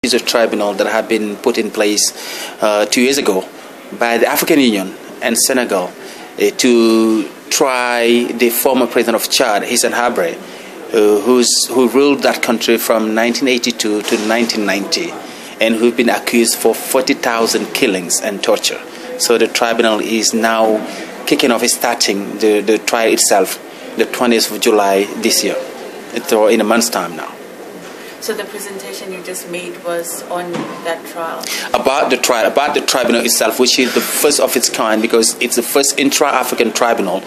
is a tribunal that had been put in place 2 years ago by the African Union and Senegal to try the former president of Chad, Hissen Hadre, who ruled that country from 1982 to 1990 and who've been accused for 40,000 killings and torture. So the tribunal is now kicking off, starting the trial itself the 20th of July this year, in a month's time now. So the presentation you just made was on that trial? About the trial, about the tribunal itself, which is the first of its kind because it's the first intra-African tribunal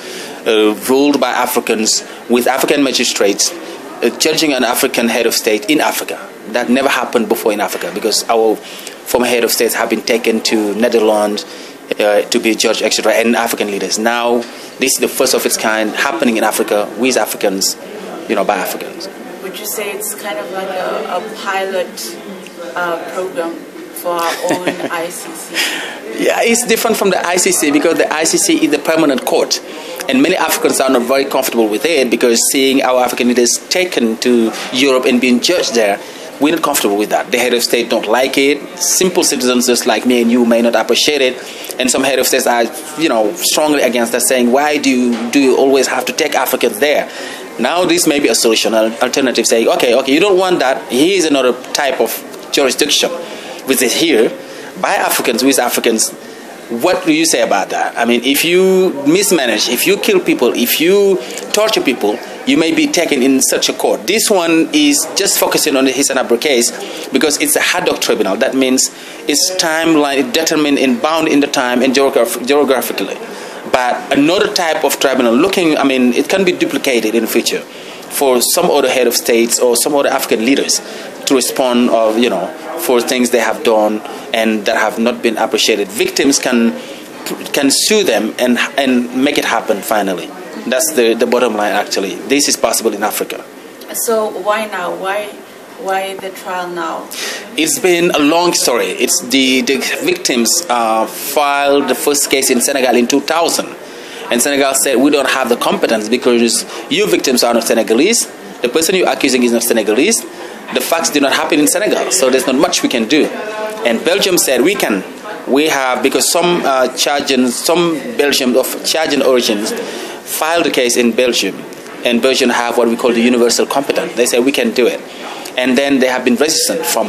ruled by Africans with African magistrates judging an African head of state in Africa. That never happened before in Africa because our former head of states have been taken to Netherlands to be judged, etc., and African leaders. Now, this is the first of its kind happening in Africa with Africans, by Africans. Would you say it's kind of like a pilot program for our own ICC? Yeah, it's different from the ICC because the ICC is the permanent court. And many Africans are not very comfortable with it because seeing our African leaders taken to Europe and being judged there, we're not comfortable with that. The head of state don't like it. Simple citizens just like me and you may not appreciate it. And some head of states are, strongly against that, saying, why do you always have to take Africans there? Now this may be a solution, an alternative, saying, okay, you don't want that. Here is another type of jurisdiction, which is here, by Africans, with Africans. What do you say about that? I mean, if you mismanage, if you kill people, if you torture people, you may be taken in such a court. This one is just focusing on the Hissen Hadre case because it's a Haddock tribunal. That means it's timeline determined and bound in the time and geographically. But another type of tribunal it can be duplicated in the future for some other head of states or some other African leaders to respond for things they have done and that have not been appreciated. Victims can sue them and make it happen finally. That's the bottom line, actually. This is possible in Africa. So why now? Why the trial now? It's been a long story. It's the victims filed the first case in Senegal in 2000. And Senegal said, we don't have the competence because you victims are not Senegalese. The person you're accusing is not Senegalese. The facts did not happen in Senegal, so there's not much we can do. And Belgium said, we can. We have, because some Belgians of Chadian origins filed the case in Belgium, and Belgium have what we call the universal competence. They say we can do it. And then they have been resistant from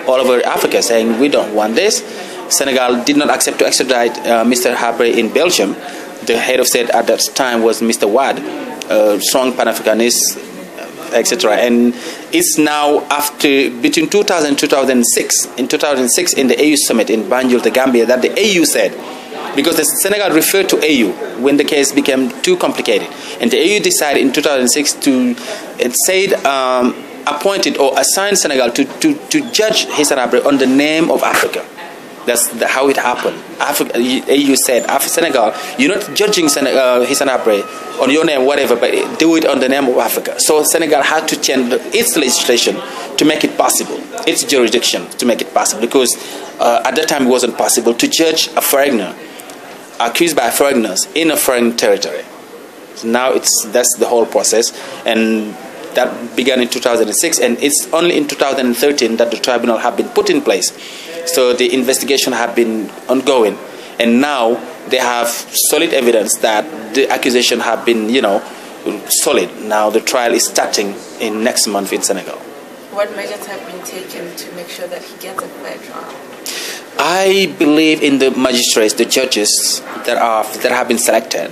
all over Africa, saying we don't want this. Senegal did not accept to extradite Mr. Hadre in Belgium. The head of state at that time was Mr. Wad, strong Pan-Africanist, etc. And it's now between 2000 and 2006, in 2006 in the AU summit in Banjul, the Gambia, that the AU said, because the Senegal referred to AU when the case became too complicated. And the AU decided in 2006 appointed or assigned Senegal to judge Hissen Hadre on the name of Africa. That's how it happened. AU said, Senegal, you're not judging Hissen Hadre on your name, whatever, but do it on the name of Africa. So Senegal had to change its legislation to make it possible, its jurisdiction to make it possible, because at that time it wasn't possible to judge a foreigner accused by foreigners in a foreign territory. So now that's the whole process, and that began in 2006, and it's only in 2013 that the tribunal have been put in place. So the investigation have been ongoing, and now they have solid evidence that the accusation have been, solid. Now the trial is starting in next month in Senegal. What measures have been taken to make sure that he gets a fair trial? I believe in the magistrates, the judges that have been selected,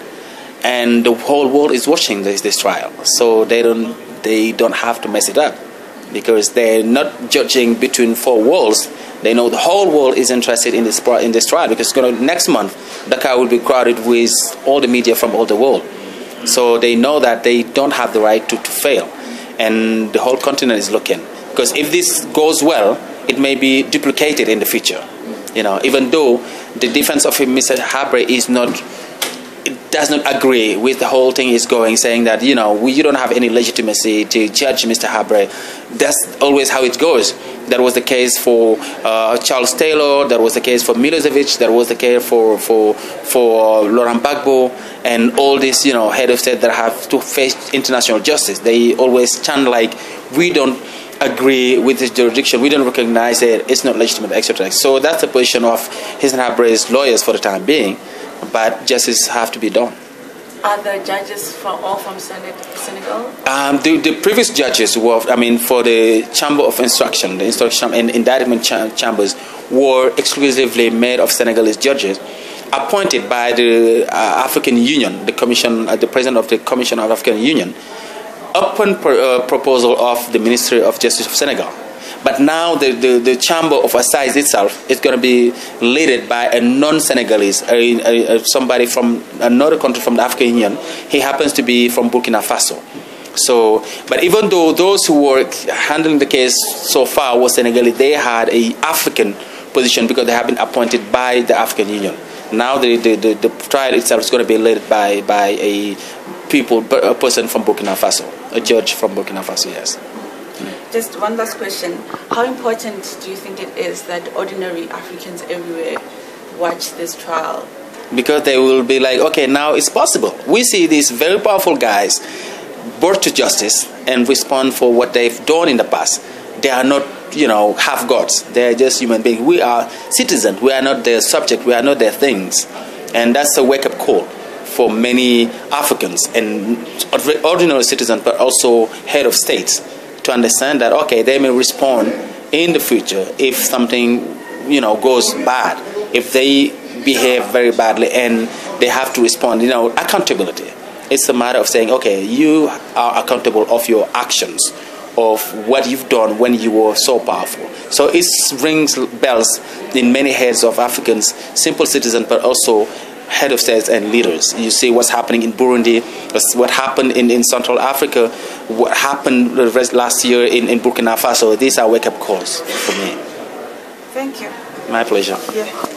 and the whole world is watching this trial. So they don't have to mess it up, because they're not judging between four walls. They know the whole world is interested in this trial, because next month Dakar will be crowded with all the media from all the world. So they know that they don't have the right to fail, and the whole continent is looking, because if this goes well, it may be duplicated in the future. Even though the defense of Mr. Hadre does not agree with the whole thing is going, saying that, you don't have any legitimacy to judge Mr. Hadre. That's always how it goes. That was the case for Charles Taylor. That was the case for Milosevic. That was the case for Laurent Gbagbo, and all these, head of state that have to face international justice. They always chant like, we don't agree with this jurisdiction. We don't recognize it. It's not legitimate, etc. So that's the position of Hissen and Hadre's lawyers for the time being. But justice have to be done. Are the judges all from Senegal? The previous judges were, for the Chamber of Instruction, the instruction and indictment chambers were exclusively made of Senegalese judges, appointed by the African Union, the president of the Commission of African Union, upon proposal of the Ministry of Justice of Senegal. But now the Chamber of Assize itself is going to be led by a non-Senegalese, somebody from another country from the African Union. He happens to be from Burkina Faso. So, but even though those who were handling the case so far were Senegalese, they had an African position because they have been appointed by the African Union. Now the trial itself is going to be led by a person from Burkina Faso, a judge from Burkina Faso, yes. Just one last question. How important do you think it is that ordinary Africans everywhere watch this trial? Because they will be like, okay, now it's possible. We see these very powerful guys brought to justice and respond for what they've done in the past. They are not, half gods. They are just human beings. We are citizens. We are not their subject. We are not their things. And that's a wake-up call for many Africans and ordinary citizens, but also head of states, to understand that, okay, they may respond in the future if something, goes bad, if they behave very badly, and they have to respond. Accountability. It's a matter of saying, okay, you are accountable of your actions, of what you've done when you were so powerful. So it rings bells in many heads of Africans, simple citizens, but also head of states and leaders. You see what's happening in Burundi, what happened in Central Africa, what happened last year in Burkina Faso. These are wake-up calls for me. Thank you. My pleasure. Yeah.